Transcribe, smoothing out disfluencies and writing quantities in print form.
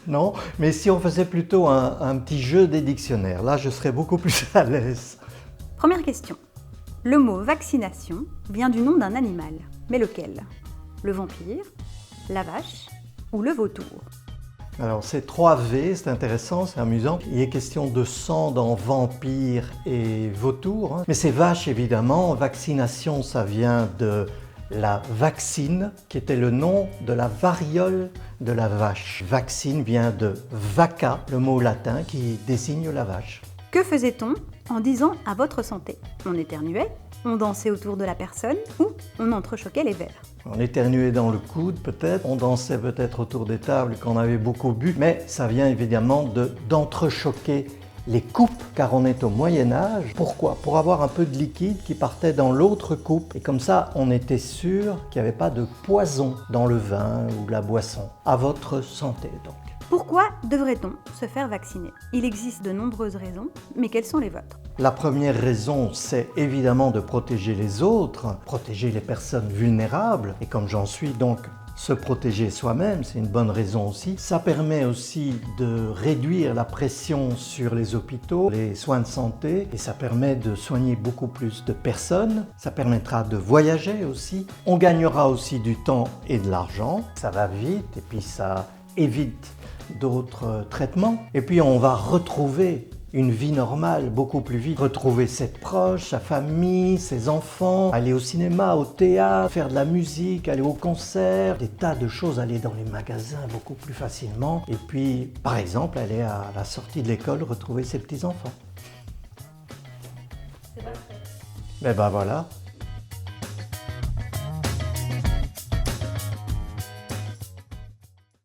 Non, mais si on faisait plutôt un petit jeu des dictionnaires, là je serais beaucoup plus à l'aise. Première question. Le mot vaccination vient du nom d'un animal, mais lequel? Le vampire, la vache ou le vautour? Alors c'est 3 V, c'est intéressant, c'est amusant. Il est question de sang dans vampire et vautour, hein. Mais c'est vache évidemment. Vaccination, ça vient de la vaccine, qui était le nom de la variole de la vache. Vaccine vient de vacca, le mot latin qui désigne la vache. Que faisait-on en disant « à votre santé » ? On éternuait, on dansait autour de la personne ou on entrechoquait les verres. On éternuait dans le coude peut-être, on dansait peut-être autour des tables quand on avait beaucoup bu, mais ça vient évidemment d'entrechoquer les coupes, car on est au Moyen-Âge. Pourquoi? Pour avoir un peu de liquide qui partait dans l'autre coupe, et comme ça on était sûr qu'il n'y avait pas de poison dans le vin ou la boisson. À votre santé donc. Pourquoi devrait-on se faire vacciner? Il existe de nombreuses raisons, mais quelles sont les vôtres? La première raison, c'est évidemment de protéger les autres, protéger les personnes vulnérables, et comme j'en suis donc, se protéger soi-même, c'est une bonne raison aussi. Ça permet aussi de réduire la pression sur les hôpitaux, les soins de santé, et ça permet de soigner beaucoup plus de personnes. Ça permettra de voyager aussi. On gagnera aussi du temps et de l'argent. Ça va vite, et puis ça évite d'autres traitements. Et puis on va retrouver une vie normale beaucoup plus vite, retrouver ses proches, sa famille, ses enfants, aller au cinéma, au théâtre, faire de la musique, aller au concert, des tas de choses, aller dans les magasins beaucoup plus facilement. Et puis, par exemple, aller à la sortie de l'école, retrouver ses petits-enfants. C'est parfait. Ben voilà.